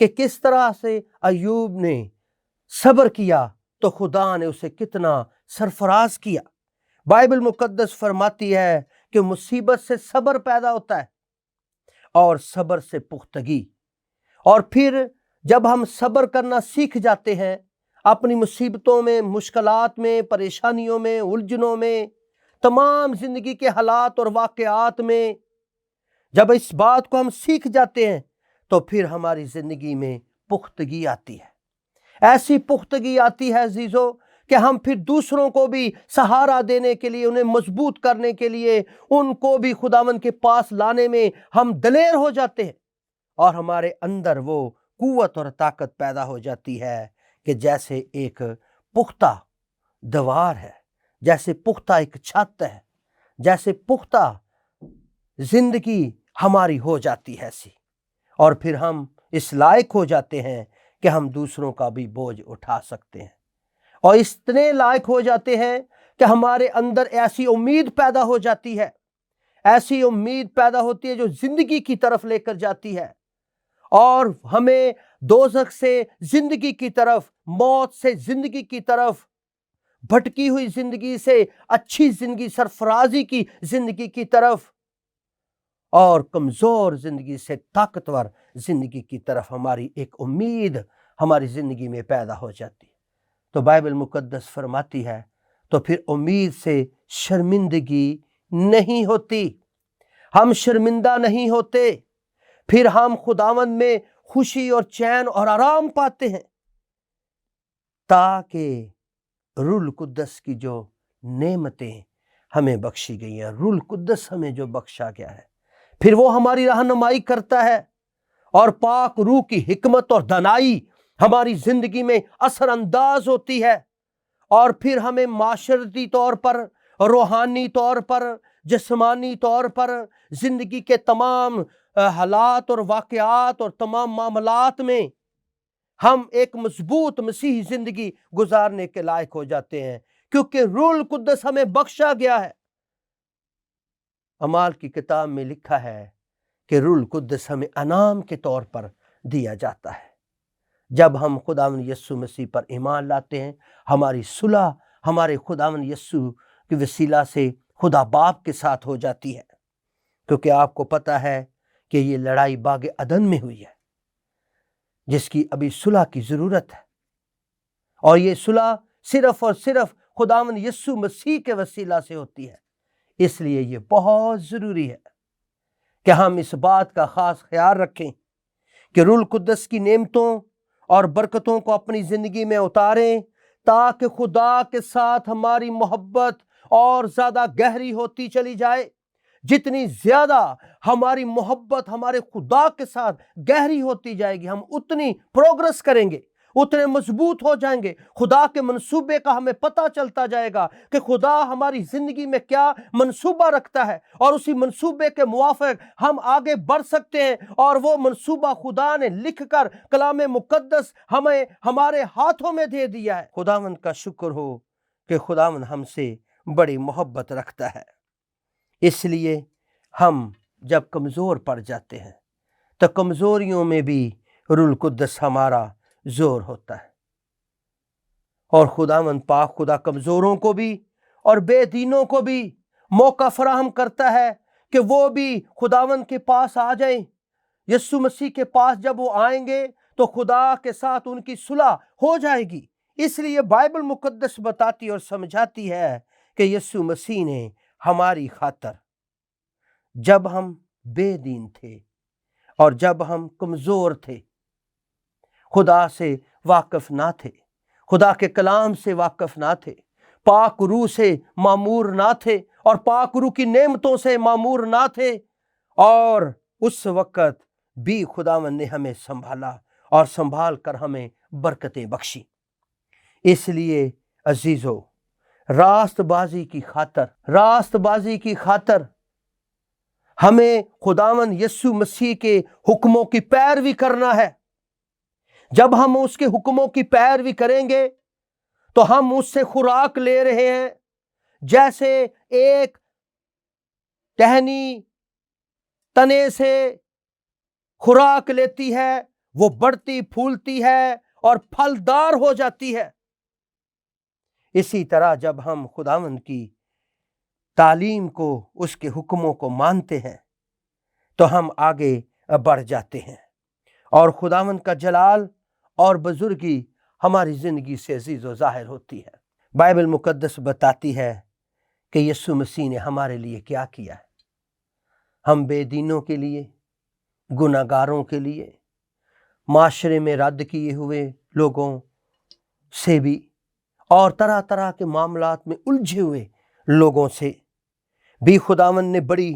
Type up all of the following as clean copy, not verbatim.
کہ کس طرح سے ایوب نے صبر کیا تو خدا نے اسے کتنا سرفراز کیا۔ بائبل مقدس فرماتی ہے کہ مصیبت سے صبر پیدا ہوتا ہے اور صبر سے پختگی، اور پھر جب ہم صبر کرنا سیکھ جاتے ہیں اپنی مصیبتوں میں، مشکلات میں، پریشانیوں میں، الجھنوں میں، تمام زندگی کے حالات اور واقعات میں، جب اس بات کو ہم سیکھ جاتے ہیں تو پھر ہماری زندگی میں پختگی آتی ہے۔ ایسی پختگی آتی ہے عزیزو کہ ہم پھر دوسروں کو بھی سہارا دینے کے لیے، انہیں مضبوط کرنے کے لیے، ان کو بھی خداوند کے پاس لانے میں ہم دلیر ہو جاتے ہیں، اور ہمارے اندر وہ قوت اور طاقت پیدا ہو جاتی ہے کہ جیسے ایک پختہ دیوار ہے، جیسے پختہ ایک چھت ہے، جیسے پختہ زندگی ہماری ہو جاتی ہے ایسی، اور پھر ہم اس لائق ہو جاتے ہیں کہ ہم دوسروں کا بھی بوجھ اٹھا سکتے ہیں، اور اتنے لائق ہو جاتے ہیں کہ ہمارے اندر ایسی امید پیدا ہو جاتی ہے، ایسی امید پیدا ہوتی ہے جو زندگی کی طرف لے کر جاتی ہے، اور ہمیں دوزخ سے زندگی کی طرف، موت سے زندگی کی طرف، بھٹکی ہوئی زندگی سے اچھی زندگی، سرفرازی کی زندگی کی طرف، اور کمزور زندگی سے طاقتور زندگی کی طرف ہماری ایک امید ہماری زندگی میں پیدا ہو جاتی ہے۔ تو بائبل مقدس فرماتی ہے تو پھر امید سے شرمندگی نہیں ہوتی، ہم شرمندہ نہیں ہوتے، پھر ہم خداوند میں خوشی اور چین اور آرام پاتے ہیں، تاکہ روح القدس کی جو نعمتیں ہمیں بخشی گئی ہیں، روح القدس ہمیں جو بخشا گیا ہے، پھر وہ ہماری رہنمائی کرتا ہے، اور پاک روح کی حکمت اور دانائی ہماری زندگی میں اثر انداز ہوتی ہے، اور پھر ہمیں معاشرتی طور پر، روحانی طور پر، جسمانی طور پر، زندگی کے تمام حالات اور واقعات اور تمام معاملات میں ہم ایک مضبوط مسیحی زندگی گزارنے کے لائق ہو جاتے ہیں، کیونکہ روح القدس ہمیں بخشا گیا ہے۔ اعمال کی کتاب میں لکھا ہے کہ روح القدس ہمیں انعام کے طور پر دیا جاتا ہے۔ جب ہم خداوند یسوع مسیح پر ایمان لاتے ہیں، ہماری صلح ہمارے خداوند یسوع کے وسیلہ سے خدا باپ کے ساتھ ہو جاتی ہے، کیونکہ آپ کو پتہ ہے کہ یہ لڑائی باغ عدن میں ہوئی ہے، جس کی ابھی صلح کی ضرورت ہے، اور یہ صلح صرف اور صرف خداوند یسوع مسیح کے وسیلہ سے ہوتی ہے۔ اس لیے یہ بہت ضروری ہے کہ ہم اس بات کا خاص خیال رکھیں کہ روح القدس کی نعمتوں اور برکتوں کو اپنی زندگی میں اتاریں، تاکہ خدا کے ساتھ ہماری محبت اور زیادہ گہری ہوتی چلی جائے۔ جتنی زیادہ ہماری محبت ہمارے خدا کے ساتھ گہری ہوتی جائے گی، ہم اتنی پروگرس کریں گے، اتنے مضبوط ہو جائیں گے، خدا کے منصوبے کا ہمیں پتہ چلتا جائے گا کہ خدا ہماری زندگی میں کیا منصوبہ رکھتا ہے، اور اسی منصوبے کے موافق ہم آگے بڑھ سکتے ہیں، اور وہ منصوبہ خدا نے لکھ کر کلام مقدس ہمیں ہمارے ہاتھوں میں دے دیا ہے۔ خداوند کا شکر ہو کہ خداوند ہم سے بڑی محبت رکھتا ہے۔ اس لیے ہم جب کمزور پڑ جاتے ہیں تو کمزوریوں میں بھی روح القدس ہمارا زور ہوتا ہے، اور خداوند پاک خدا کمزوروں کو بھی اور بے دینوں کو بھی موقع فراہم کرتا ہے کہ وہ بھی خداوند کے پاس آ جائیں۔ یسوع مسیح کے پاس جب وہ آئیں گے تو خدا کے ساتھ ان کی صلح ہو جائے گی۔ اس لیے بائبل مقدس بتاتی اور سمجھاتی ہے کہ یسوع مسیح نے ہماری خاطر، جب ہم بے دین تھے اور جب ہم کمزور تھے، خدا سے واقف نہ تھے، خدا کے کلام سے واقف نہ تھے، پاک روح سے معمور نہ تھے، اور پاک روح کی نعمتوں سے معمور نہ تھے، اور اس وقت بھی خداوند نے ہمیں سنبھالا اور سنبھال کر ہمیں برکتیں بخشی۔ اس لیے عزیزو، راست بازی کی خاطر ہمیں خداوند یسوع مسیح کے حکموں کی پیروی کرنا ہے۔ جب ہم اس کے حکموں کی پیروی کریں گے تو ہم اس سے خوراک لے رہے ہیں، جیسے ایک ٹہنی تنے سے خوراک لیتی ہے، وہ بڑھتی پھولتی ہے اور پھلدار ہو جاتی ہے۔ اسی طرح جب ہم خداوند کی تعلیم کو، اس کے حکموں کو مانتے ہیں تو ہم آگے بڑھ جاتے ہیں اور خداوند کا جلال اور بزرگی ہماری زندگی سے عزیز و ظاہر ہوتی ہے۔ بائبل مقدس بتاتی ہے کہ یسوع مسیح نے ہمارے لیے کیا کیا ہے۔ ہم بے دینوں کے لیے، گناہ گاروں کے لیے، معاشرے میں رد کیے ہوئے لوگوں سے بھی، اور طرح طرح کے معاملات میں الجھے ہوئے لوگوں سے بھی خداوند نے بڑی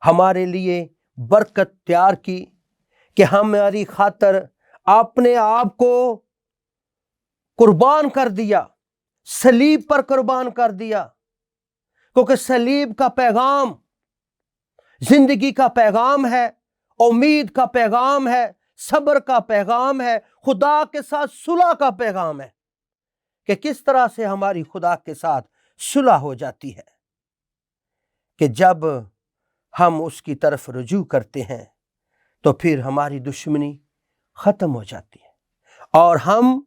ہمارے لیے برکت تیار کی کہ ہماری خاطر اپنے آپ کو قربان کر دیا، صلیب پر قربان کر دیا، کیونکہ صلیب کا پیغام زندگی کا پیغام ہے، امید کا پیغام ہے، صبر کا پیغام ہے، خدا کے ساتھ صلح کا پیغام ہے کہ کس طرح سے ہماری خدا کے ساتھ صلح ہو جاتی ہے کہ جب ہم اس کی طرف رجوع کرتے ہیں تو پھر ہماری دشمنی ختم ہو جاتی ہے اور ہم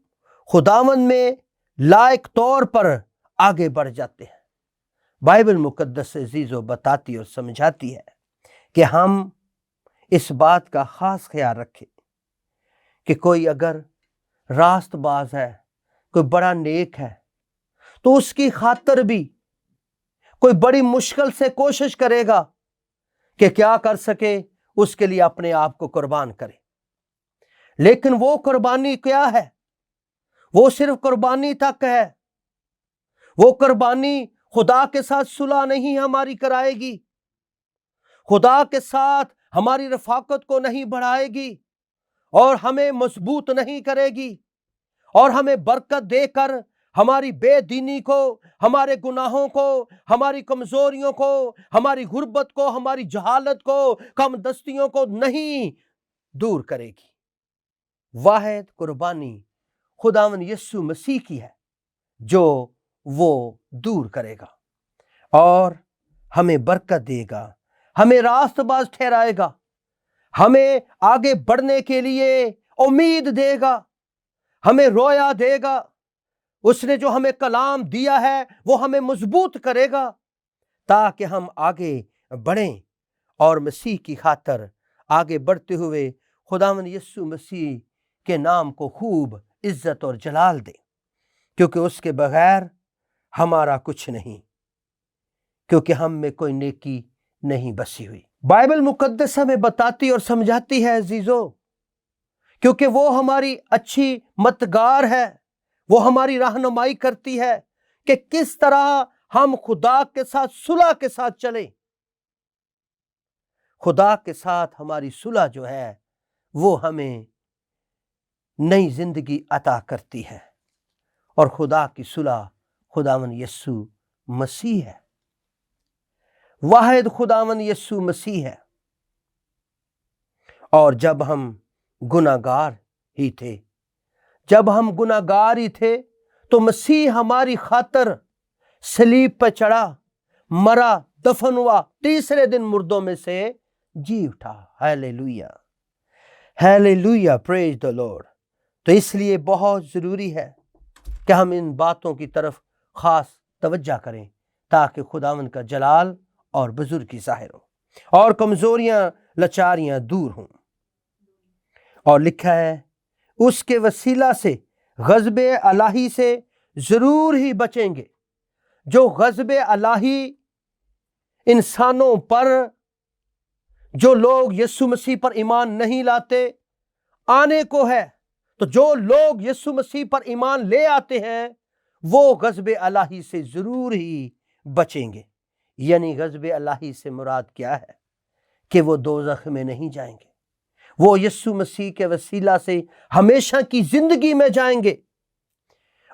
خداوند میں لائق طور پر آگے بڑھ جاتے ہیں۔ بائبل مقدس عزیزو بتاتی اور سمجھاتی ہے کہ ہم اس بات کا خاص خیال رکھیں کہ کوئی اگر راست باز ہے، کوئی بڑا نیک ہے، تو اس کی خاطر بھی کوئی بڑی مشکل سے کوشش کرے گا کہ کیا کر سکے، اس کے لیے اپنے آپ کو قربان کرے۔ لیکن وہ قربانی کیا ہے؟ وہ صرف قربانی تک ہے۔ وہ قربانی خدا کے ساتھ صلح نہیں ہماری کرائے گی، خدا کے ساتھ ہماری رفاقت کو نہیں بڑھائے گی اور ہمیں مضبوط نہیں کرے گی اور ہمیں برکت دے کر ہماری بے دینی کو، ہمارے گناہوں کو، ہماری کمزوریوں کو، ہماری غربت کو، ہماری جہالت کو، کم دستیوں کو نہیں دور کرے گی۔ واحد قربانی خداوند یسوع مسیح کی ہے جو وہ دور کرے گا اور ہمیں برکت دے گا، ہمیں راست باز ٹھہرائے گا، ہمیں آگے بڑھنے کے لیے امید دے گا، ہمیں رویا دے گا۔ اس نے جو ہمیں کلام دیا ہے وہ ہمیں مضبوط کرے گا تاکہ ہم آگے بڑھیں اور مسیح کی خاطر آگے بڑھتے ہوئے خداوند یسوع مسیح کے نام کو خوب عزت اور جلال دیں، کیونکہ اس کے بغیر ہمارا کچھ نہیں، کیونکہ ہم میں کوئی نیکی نہیں بسی ہوئی۔ بائبل مقدس ہمیں بتاتی اور سمجھاتی ہے عزیزو، کیونکہ وہ ہماری اچھی مددگار ہے، وہ ہماری رہنمائی کرتی ہے کہ کس طرح ہم خدا کے ساتھ صلح کے ساتھ چلیں۔ خدا کے ساتھ ہماری صلح جو ہے وہ ہمیں نئی زندگی عطا کرتی ہے اور خدا کی صلح خداوند یسوع مسیح ہے، واحد خداوند یسوع مسیح ہے۔ اور جب ہم گناہ گار ہی تھے، تو مسیح ہماری خاطر صلیب پہ چڑھا، مرا، دفن ہوا، تیسرے دن مردوں میں سے جی اٹھا۔ ہیلیلویہ، ہیلیلویہ، پریز دی لارڈ۔ تو اس لیے بہت ضروری ہے کہ ہم ان باتوں کی طرف خاص توجہ کریں تاکہ خداوند کا جلال اور بزرگی ظاہر ہو اور کمزوریاں، لاچاریاں دور ہوں۔ اور لکھا ہے اس کے وسیلہ سے غضب الہی سے ضرور ہی بچیں گے۔ جو غضب الہی انسانوں پر، جو لوگ یسوع مسیح پر ایمان نہیں لاتے، آنے کو ہے، تو جو لوگ یسوع مسیح پر ایمان لے آتے ہیں وہ غضب الہی سے ضرور ہی بچیں گے۔ یعنی غضب الہی سے مراد کیا ہے؟ کہ وہ دوزخ میں نہیں جائیں گے، وہ یسوع مسیح کے وسیلہ سے ہمیشہ کی زندگی میں جائیں گے،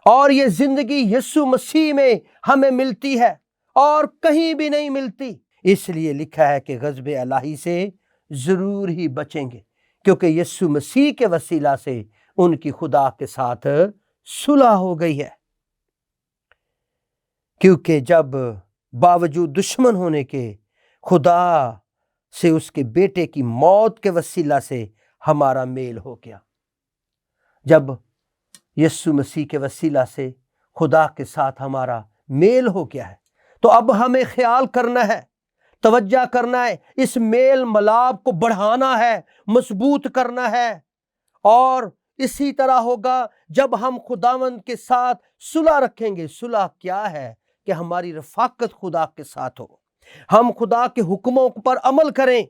اور یہ زندگی یسوع مسیح میں ہمیں ملتی ہے اور کہیں بھی نہیں ملتی۔ اس لیے لکھا ہے کہ غضب الہی سے ضرور ہی بچیں گے، کیونکہ یسوع مسیح کے وسیلہ سے ان کی خدا کے ساتھ صلح ہو گئی ہے۔ کیونکہ جب باوجود دشمن ہونے کے خدا سے اس کے بیٹے کی موت کے وسیلہ سے ہمارا میل ہو گیا۔ جب یسوع مسیح کے وسیلہ سے خدا کے ساتھ ہمارا میل ہو گیا ہے تو اب ہمیں خیال کرنا ہے، توجہ کرنا ہے، اس میل ملاپ کو بڑھانا ہے، مضبوط کرنا ہے۔ اور اسی طرح ہوگا جب ہم خداوند کے ساتھ صلح رکھیں گے۔ صلح کیا ہے؟ کہ ہماری رفاقت خدا کے ساتھ ہو، ہم خدا کے حکموں پر عمل کریں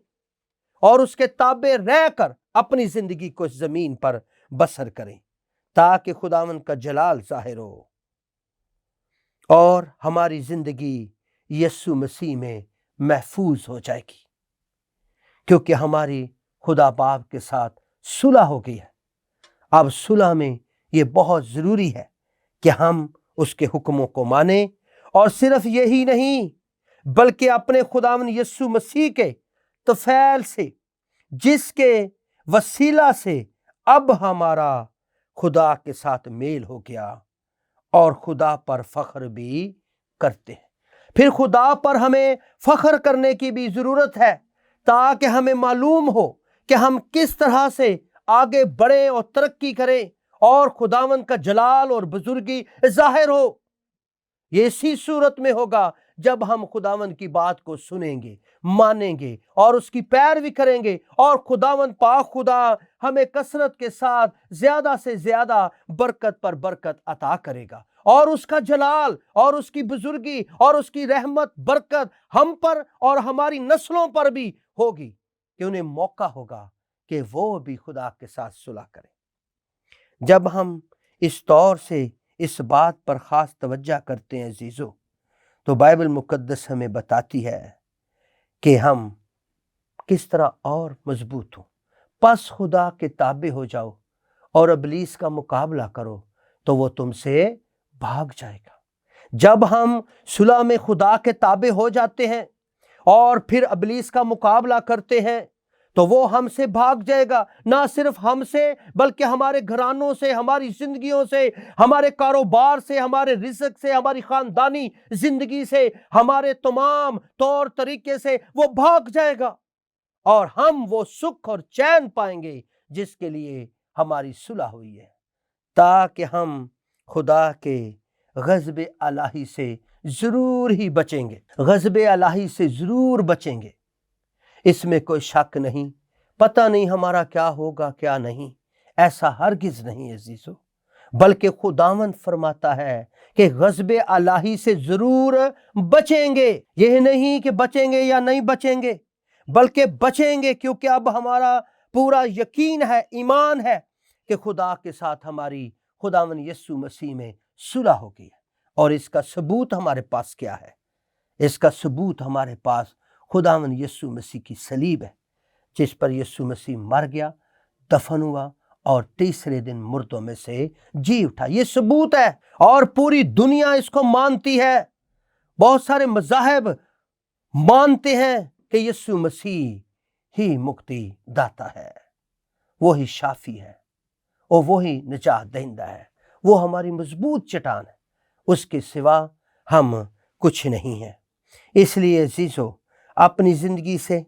اور اس کے تابع رہ کر اپنی زندگی کو اس زمین پر بسر کریں تاکہ خداوند کا جلال ظاہر ہو اور ہماری زندگی یسوع مسیح میں محفوظ ہو جائے گی، کیونکہ ہماری خدا باپ کے ساتھ صلح ہو گئی ہے۔ اب صلح میں یہ بہت ضروری ہے کہ ہم اس کے حکموں کو مانیں، اور صرف یہی نہیں بلکہ اپنے خداوند یسوع مسیح کے طفیل سے، جس کے وسیلہ سے اب ہمارا خدا کے ساتھ میل ہو گیا، اور خدا پر فخر بھی کرتے ہیں۔ پھر خدا پر ہمیں فخر کرنے کی بھی ضرورت ہے تاکہ ہمیں معلوم ہو کہ ہم کس طرح سے آگے بڑھیں اور ترقی کریں اور خداوند کا جلال اور بزرگی ظاہر ہو۔ یہ اسی صورت میں ہوگا جب ہم خداوند کی بات کو سنیں گے، مانیں گے اور اس کی پیروی کریں گے، اور خداوند پاک خدا ہمیں کثرت کے ساتھ زیادہ سے زیادہ برکت پر برکت عطا کرے گا، اور اس کا جلال اور اس کی بزرگی اور اس کی رحمت برکت ہم پر اور ہماری نسلوں پر بھی ہوگی، کہ انہیں موقع ہوگا کہ وہ بھی خدا کے ساتھ صلح کریں۔ جب ہم اس طور سے اس بات پر خاص توجہ کرتے ہیں عزیزو، تو بائبل مقدس ہمیں بتاتی ہے کہ ہم کس طرح اور مضبوط ہوں۔ پس خدا کے تابع ہو جاؤ اور ابلیس کا مقابلہ کرو تو وہ تم سے بھاگ جائے گا۔ جب ہم صلح میں خدا کے تابع ہو جاتے ہیں اور پھر ابلیس کا مقابلہ کرتے ہیں تو وہ ہم سے بھاگ جائے گا، نہ صرف ہم سے بلکہ ہمارے گھرانوں سے، ہماری زندگیوں سے، ہمارے کاروبار سے، ہمارے رزق سے، ہماری خاندانی زندگی سے، ہمارے تمام طور طریقے سے وہ بھاگ جائے گا، اور ہم وہ سکھ اور چین پائیں گے جس کے لیے ہماری صلح ہوئی ہے، تاکہ ہم خدا کے غضب الہی سے ضرور ہی بچیں گے۔ غضب الہی سے ضرور بچیں گے، اس میں کوئی شک نہیں۔ پتہ نہیں ہمارا کیا ہوگا کیا نہیں، ایسا ہرگز نہیں عزیزو، بلکہ خداوند فرماتا ہے کہ غضب الہی سے ضرور بچیں گے۔ یہ نہیں کہ بچیں گے یا نہیں بچیں گے، بلکہ بچیں گے، کیونکہ اب ہمارا پورا یقین ہے، ایمان ہے کہ خدا کے ساتھ ہماری خداوند یسوع مسیح میں صلح ہو گئی ہے۔ اور اس کا ثبوت ہمارے پاس کیا ہے؟ اس کا ثبوت ہمارے پاس خداوند یسوع مسیح کی صلیب ہے، جس پر یسوع مسیح مر گیا، دفن ہوا اور تیسرے دن مردوں میں سے جی اٹھا۔ یہ ثبوت ہے اور پوری دنیا اس کو مانتی ہے۔ بہت سارے مذاہب مانتے ہیں کہ یسوع مسیح ہی مکتی داتا ہے، وہی شافی ہے اور وہی نجات دہندہ ہے، وہ ہماری مضبوط چٹان ہے، اس کے سوا ہم کچھ نہیں ہیں۔ اس لیے عزیزو، اپنی زندگی سے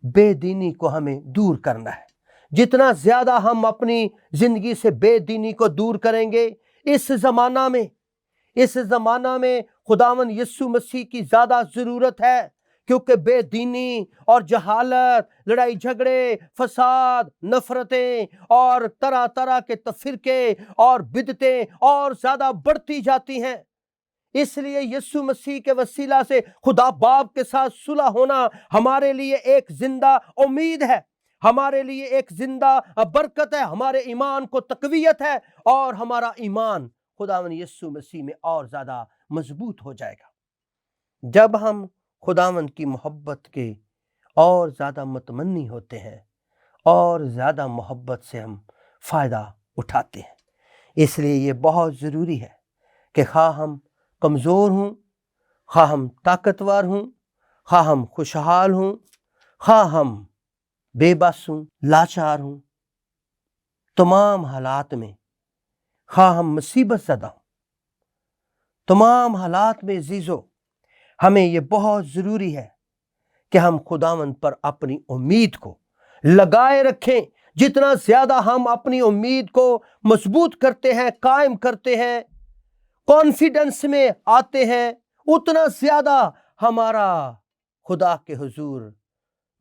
بے دینی کو ہمیں دور کرنا ہے۔ جتنا زیادہ ہم اپنی زندگی سے بے دینی کو دور کریں گے، اس زمانہ میں خداوند یسوع مسیح کی زیادہ ضرورت ہے، کیونکہ بے دینی اور جہالت، لڑائی جھگڑے، فساد، نفرتیں اور طرح طرح کے تفرقے اور بدعتیں اور زیادہ بڑھتی جاتی ہیں۔ اس لیے یسوع مسیح کے وسیلہ سے خدا باپ کے ساتھ صلح ہونا ہمارے لیے ایک زندہ امید ہے، ہمارے لیے ایک زندہ برکت ہے، ہمارے ایمان کو تقویت ہے، اور ہمارا ایمان خداوند یسوع مسیح میں اور زیادہ مضبوط ہو جائے گا۔ جب ہم خداوند کی محبت کے اور زیادہ متمنی ہوتے ہیں اور زیادہ محبت سے ہم فائدہ اٹھاتے ہیں، اس لیے یہ بہت ضروری ہے کہ خواہ ہم کمزور ہوں، خواہ ہم طاقتور ہوں، خواہ ہم خوشحال ہوں، خواہ ہم بے بس ہوں، لاچار ہوں، تمام حالات میں، خواہ ہم مصیبت زدہ ہوں، تمام حالات میں عزیزو، ہمیں یہ بہت ضروری ہے کہ ہم خداوند پر اپنی امید کو لگائے رکھیں، جتنا زیادہ ہم اپنی امید کو مضبوط کرتے ہیں، قائم کرتے ہیں، کانفیڈنس میں آتے ہیں، اتنا زیادہ ہمارا خدا کے حضور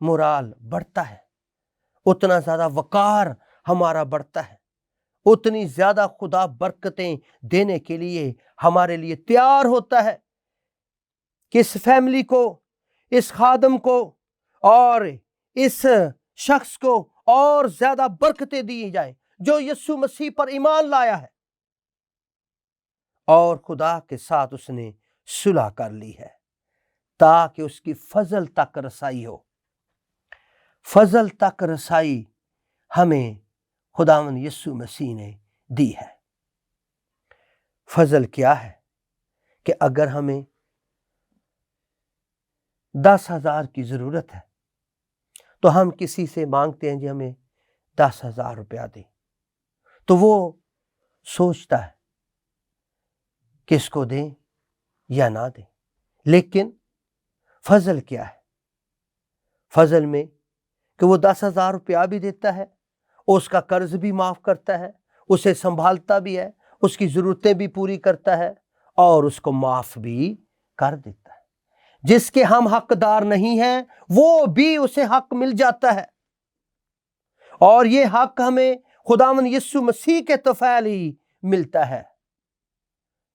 مورال بڑھتا ہے، اتنا زیادہ وقار ہمارا بڑھتا ہے، اتنی زیادہ خدا برکتیں دینے کے لیے ہمارے لیے تیار ہوتا ہے کہ اس فیملی کو، اس خادم کو اور اس شخص کو اور زیادہ برکتیں دی جائیں جو یسوع مسیح پر ایمان لایا ہے اور خدا کے ساتھ اس نے صلح کر لی ہے، تاکہ اس کی فضل تک رسائی ہو۔ فضل تک رسائی ہمیں خداوند یسوع مسیح نے دی ہے۔ فضل کیا ہے کہ اگر ہمیں 10,000 کی ضرورت ہے تو ہم کسی سے مانگتے ہیں جی ہمیں 10,000 روپیہ دیں، تو وہ سوچتا ہے کہ اس کو دیں یا نہ دیں۔ لیکن فضل کیا ہے؟ فضل میں کہ وہ 10,000 روپیہ بھی دیتا ہے، اس کا قرض بھی معاف کرتا ہے، اسے سنبھالتا بھی ہے، اس کی ضرورتیں بھی پوری کرتا ہے اور اس کو معاف بھی کر دیتا ہے۔ جس کے ہم حقدار نہیں ہیں وہ بھی اسے حق مل جاتا ہے، اور یہ حق ہمیں خداوند یسوع مسیح کے طفیل ہی ملتا ہے،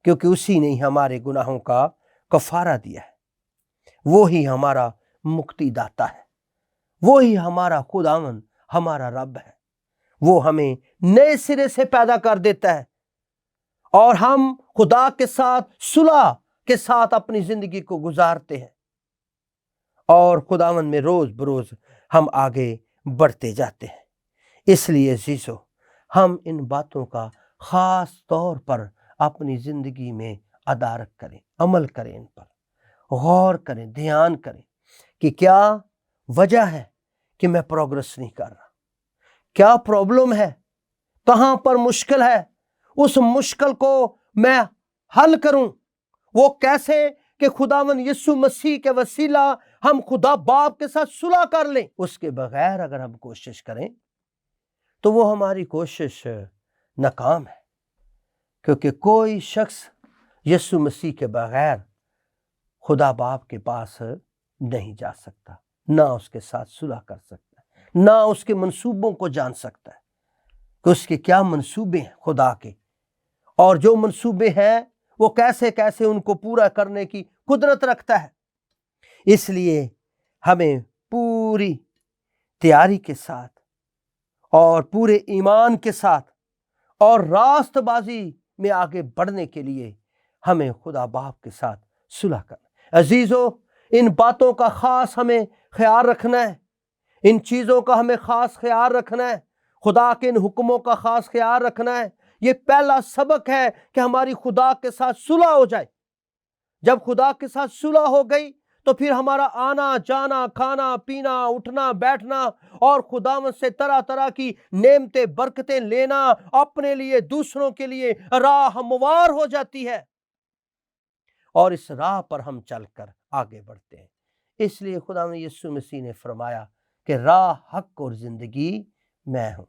کیونکہ اسی نے ہمارے گناہوں کا کفارہ دیا ہے۔ وہی ہمارا مکتی داتا ہے، وہی ہمارا خداوند، ہمارا رب ہے۔ وہ ہمیں نئے سرے سے پیدا کر دیتا ہے اور ہم خدا کے ساتھ صلح کے ساتھ اپنی زندگی کو گزارتے ہیں، اور خداوند میں روز بروز ہم آگے بڑھتے جاتے ہیں۔ اس لیے عزیزو، ہم ان باتوں کا خاص طور پر اپنی زندگی میں ادارک کریں، عمل کریں، ان پر غور کریں، دھیان کریں کہ کیا وجہ ہے کہ میں پروگرس نہیں کر رہا، کیا پرابلم ہے، کہاں پر مشکل ہے، اس مشکل کو میں حل کروں۔ وہ کیسے کہ خداوند یسوع مسیح کے وسیلہ ہم خدا باپ کے ساتھ صلح کر لیں۔ اس کے بغیر اگر ہم کوشش کریں تو وہ ہماری کوشش ناکام ہے، کیونکہ کوئی شخص یسوع مسیح کے بغیر خدا باپ کے پاس نہیں جا سکتا، نہ اس کے ساتھ صلح کر سکتا ہے، نہ اس کے منصوبوں کو جان سکتا ہے کہ اس کے کیا منصوبے ہیں خدا کے، اور جو منصوبے ہیں وہ کیسے کیسے ان کو پورا کرنے کی قدرت رکھتا ہے۔ اس لیے ہمیں پوری تیاری کے ساتھ اور پورے ایمان کے ساتھ اور راست بازی میں آگے بڑھنے کے لیے ہمیں خدا باپ کے ساتھ صلح کرنا۔ عزیزو، ان باتوں کا خاص ہمیں خیال رکھنا ہے، ان چیزوں کا ہمیں خاص خیال رکھنا ہے، خدا کے ان حکموں کا خاص خیال رکھنا ہے۔ یہ پہلا سبق ہے کہ ہماری خدا کے ساتھ صلح ہو جائے۔ جب خدا کے ساتھ صلح ہو گئی تو پھر ہمارا آنا جانا، کھانا پینا، اٹھنا بیٹھنا اور خداوند سے طرح طرح کی نعمتیں برکتیں لینا اپنے لیے دوسروں کے لیے راہ ہموار ہو جاتی ہے، اور اس راہ پر ہم چل کر آگے بڑھتے ہیں۔ اس لیے خداوند یسوع مسیح نے فرمایا کہ راہ، حق اور زندگی میں ہوں،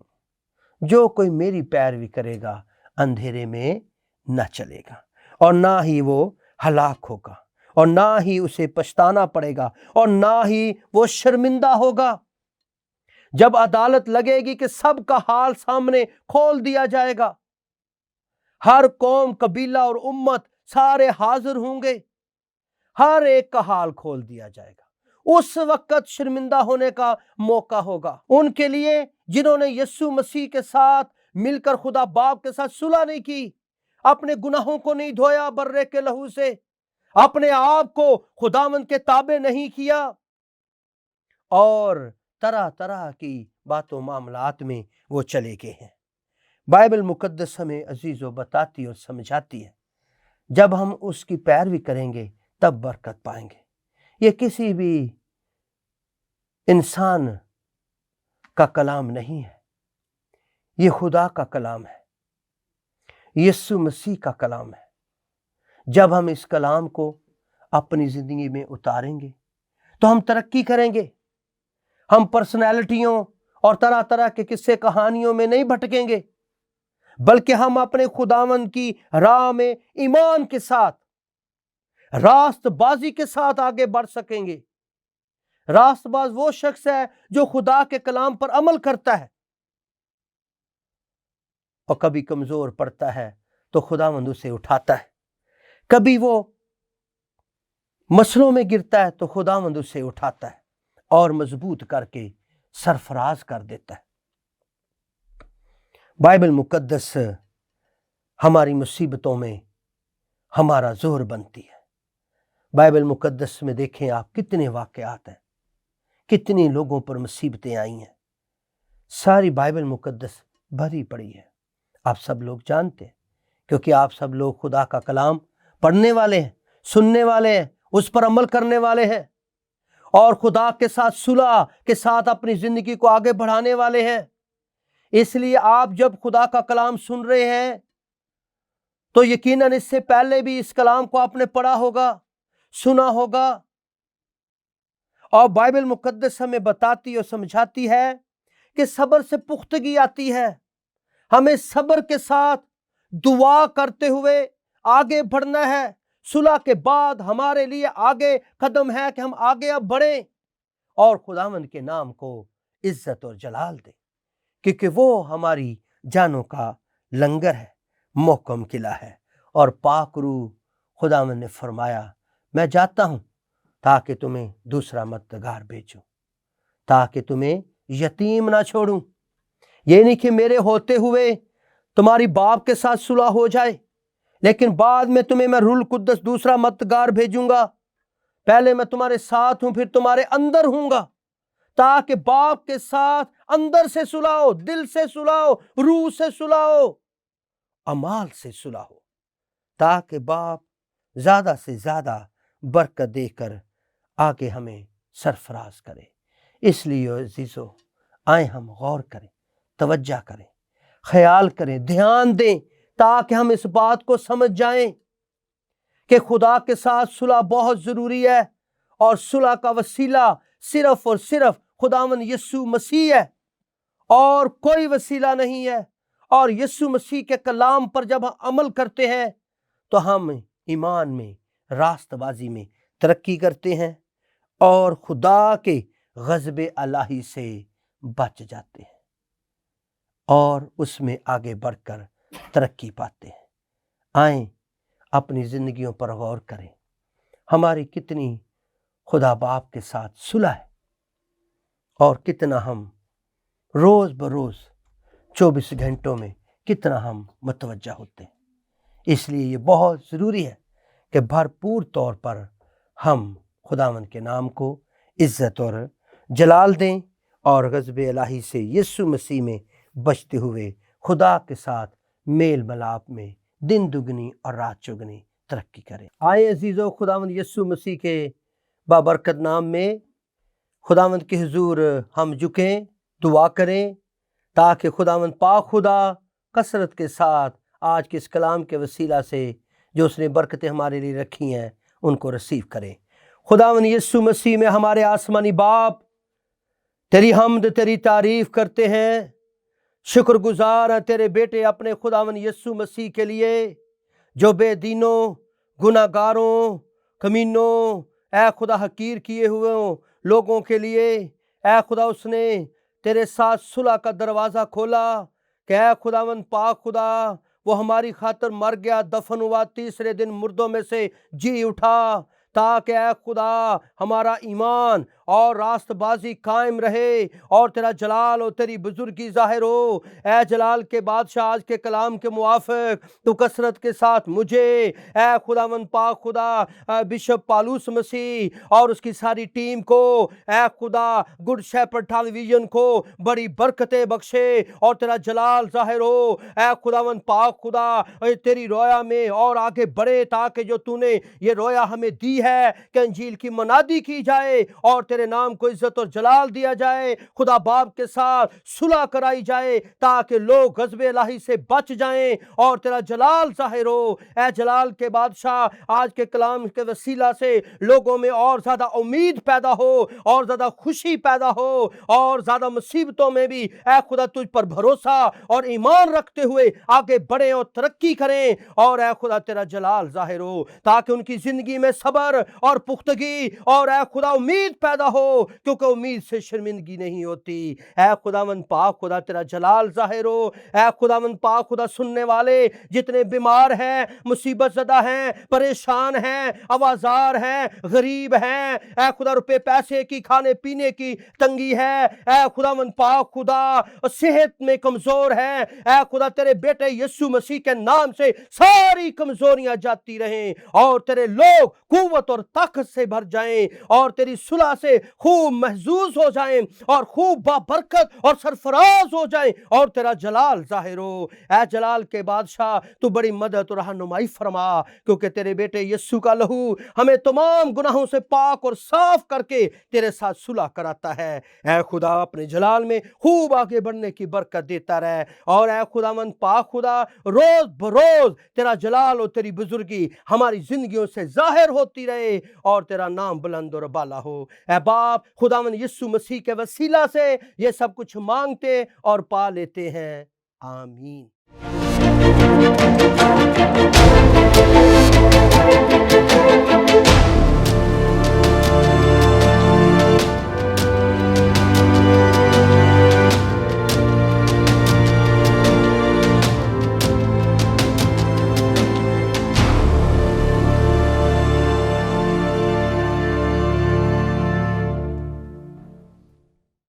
جو کوئی میری پیروی کرے گا اندھیرے میں نہ چلے گا، اور نہ ہی وہ ہلاک ہوگا، اور نہ ہی اسے پچھتانا پڑے گا، اور نہ ہی وہ شرمندہ ہوگا۔ جب عدالت لگے گی کہ سب کا حال سامنے کھول دیا جائے گا، ہر قوم، قبیلہ اور امت سارے حاضر ہوں گے، ہر ایک کا حال کھول دیا جائے گا۔ اس وقت شرمندہ ہونے کا موقع ہوگا ان کے لیے جنہوں نے یسوع مسیح کے ساتھ مل کر خدا باپ کے ساتھ صلح نہیں کی، اپنے گناہوں کو نہیں دھویا برے کے لہو سے، اپنے آپ کو خداوند کے تابع نہیں کیا، اور طرح طرح کی باتوں معاملات میں وہ چلے گئے ہیں۔ بائبل مقدس ہمیں عزیزو بتاتی اور سمجھاتی ہے جب ہم اس کی پیروی کریں گے تب برکت پائیں گے۔ یہ کسی بھی انسان کا کلام نہیں ہے، یہ خدا کا کلام ہے، یسوع مسیح کا کلام ہے۔ جب ہم اس کلام کو اپنی زندگی میں اتاریں گے تو ہم ترقی کریں گے، ہم پرسنالٹیوں اور طرح طرح کے قصے کہانیوں میں نہیں بھٹکیں گے، بلکہ ہم اپنے خداوند کی راہ میں ایمان کے ساتھ، راست بازی کے ساتھ آگے بڑھ سکیں گے۔ راست باز وہ شخص ہے جو خدا کے کلام پر عمل کرتا ہے، اور کبھی کمزور پڑتا ہے تو خداوند اسے اٹھاتا ہے، کبھی وہ مسلوں میں گرتا ہے تو خداوند اسے اٹھاتا ہے اور مضبوط کر کے سرفراز کر دیتا ہے۔ بائبل مقدس ہماری مصیبتوں میں ہمارا زور بنتی ہے۔ بائبل مقدس میں دیکھیں آپ کتنے واقعات ہیں، کتنی لوگوں پر مصیبتیں آئی ہیں، ساری بائبل مقدس بھری پڑی ہے۔ آپ سب لوگ جانتے ہیں، کیونکہ آپ سب لوگ خدا کا کلام پڑھنے والے ہیں، سننے والے ہیں، اس پر عمل کرنے والے ہیں، اور خدا کے ساتھ صلح کے ساتھ اپنی زندگی کو آگے بڑھانے والے ہیں۔ اس لیے آپ جب خدا کا کلام سن رہے ہیں تو یقیناً اس سے پہلے بھی اس کلام کو آپ نے پڑھا ہوگا، سنا ہوگا، اور بائبل مقدس ہمیں بتاتی اور سمجھاتی ہے کہ صبر سے پختگی آتی ہے۔ ہمیں صبر کے ساتھ دعا کرتے ہوئے آگے بڑھنا ہے۔ صلح کے بعد ہمارے لیے آگے قدم ہے کہ ہم آگے اب بڑھیں اور خداوند کے نام کو عزت اور جلال دیں، کیونکہ وہ ہماری جانوں کا لنگر ہے، محکم قلعہ ہے۔ اور پاک روح خداوند نے فرمایا، میں جاتا ہوں تاکہ تمہیں دوسرا مددگار بھیجوں، تاکہ تمہیں یتیم نہ چھوڑوں۔ یہ نہیں کہ میرے ہوتے ہوئے تمہاری باپ کے ساتھ صلح ہو جائے، لیکن بعد میں تمہیں میں روح القدس دوسرا مددگار بھیجوں گا۔ پہلے میں تمہارے ساتھ ہوں، پھر تمہارے اندر ہوں گا، تاکہ باپ کے ساتھ اندر سے صلح ہو، دل سے صلح ہو، روح سے صلح ہو، اعمال سے صلح ہو، تاکہ باپ زیادہ سے زیادہ برکت دے کر آگے ہمیں سرفراز کرے۔ اس لیے عزیزو، آئیں ہم غور کریں، توجہ کریں، خیال کریں، دھیان دیں، تاکہ ہم اس بات کو سمجھ جائیں کہ خدا کے ساتھ صلح بہت ضروری ہے، اور صلح کا وسیلہ صرف اور صرف خداوند یسوع مسیح ہے، اور کوئی وسیلہ نہیں ہے۔ اور یسوع مسیح کے کلام پر جب ہم عمل کرتے ہیں تو ہم ایمان میں، راست بازی میں ترقی کرتے ہیں اور خدا کے غضب الہی سے بچ جاتے ہیں اور اس میں آگے بڑھ کر ترقی پاتے ہیں۔ آئیں اپنی زندگیوں پر غور کریں، ہماری کتنی خدا باپ کے ساتھ صلح ہے، اور کتنا ہم روز بروز 24 گھنٹوں میں کتنا ہم متوجہ ہوتے ہیں۔ اس لیے یہ بہت ضروری ہے کہ بھرپور طور پر ہم خداوند کے نام کو عزت اور جلال دیں، اور غضب الہی سے یسوع مسیح میں بچتے ہوئے خدا کے ساتھ میل ملاپ میں دن دگنی اور رات چگنی ترقی کریں۔ آئے عزیزو، خداوند یسوع مسیح کے بابرکت نام میں خداوند کے حضور ہم جھکیں، دعا کریں، تاکہ خداوند پاک خدا کثرت کے ساتھ آج کے اس کلام کے وسیلہ سے جو اس نے برکتیں ہمارے لیے رکھی ہیں ان کو ریسیو کریں۔ خداوند یسوع مسیح میں ہمارے آسمانی باپ، تیری حمد، تیری تعریف کرتے ہیں، شکر گزار ہیں تیرے بیٹے اپنے خداوند یسوع مسیح کے لیے، جو بے دینوں، گناہ گاروں، کمینوں، اے خدا حقیر کیے ہوئے لوگوں کے لیے، اے خدا اس نے تیرے ساتھ صلح کا دروازہ کھولا کہ اے خداوند پاک خدا، وہ ہماری خاطر مر گیا، دفن ہوا، تیسرے دن مردوں میں سے جی اٹھا، تاکہ اے خدا ہمارا ایمان اور راست بازی قائم رہے اور تیرا جلال اور تیری بزرگی ظاہر ہو۔ اے جلال کے بادشاہ، آج کے کلام کے موافق تو کثرت کے ساتھ مجھے، اے خداوند پاک خدا، بشپ پالوس مسیح اور اس کی ساری ٹیم کو، اے خدا گڈ شیپرڈ ٹیلی ویژن کو بڑی برکتیں بخشے اور تیرا جلال ظاہر ہو۔ اے خداوند پاک خدا، تیری رویا میں اور آگے بڑھے، تاکہ جو تو نے یہ رویا ہمیں دی ہے ہے کہ انجیل کی منادی کی جائے اور تیرے نام کو عزت اور جلال دیا جائے، خدا باپ کے ساتھ صلح کرائی جائے تاکہ لوگ غضب الہی سے بچ جائیں اور تیرا جلال ظاہر ہو۔ اے جلال کے بادشاہ، آج کے کلام کے وسیلہ سے لوگوں میں اور زیادہ امید پیدا ہو، اور زیادہ خوشی پیدا ہو، اور زیادہ مصیبتوں میں بھی اے خدا تجھ پر بھروسہ اور ایمان رکھتے ہوئے آگے بڑھیں اور ترقی کریں، اور اے خدا تیرا جلال ظاہر ہو تاکہ ان کی زندگی میں صبر اور پختگی اور اے خدا امید پیدا ہو، کیونکہ امید سے شرمندگی نہیں ہوتی۔ اے خداوند پاک خدا تیرا جلال ظاہر ہو۔ اے خداوند پاک خدا سننے والے جتنے بیمار ہیں، مصیبت زدہ ہیں، پریشان ہیں، آوازار ہیں، غریب ہیں، اے خدا روپے پیسے کی، کھانے پینے کی تنگی ہے، اے خداوند پاک خدا صحت میں کمزور ہے، اے خدا تیرے بیٹے یسوع مسیح کے نام سے ساری کمزوریاں جاتی رہیں اور تیرے لوگ قوت اور طاقت سے بھر جائیں اور تیری صلح سے خوب محظوظ ہو جائیں اور خوب بابرکت اور سرفراز ہو جائیں اور تیرا جلال ظاہر ہو۔ اے جلال کے بادشاہ تو بڑی مدد اور رہنمائی فرما، کیونکہ تیرے بیٹے یسوع کا لہو ہمیں تمام گناہوں سے پاک اور صاف کر کے تیرے ساتھ صلح کراتا ہے۔ اے خدا اپنے جلال میں خوب آگے بڑھنے کی برکت دیتا رہے، اور اے خداوند پاک خدا روز بروز تیرا جلال اور تیری بزرگی ہماری زندگیوں سے ظاہر ہوتی رہے اور تیرا نام بلند اور بالا ہو۔ اے باپ خداوند یسوع مسیح کے وسیلہ سے یہ سب کچھ مانگتے اور پا لیتے ہیں، آمین۔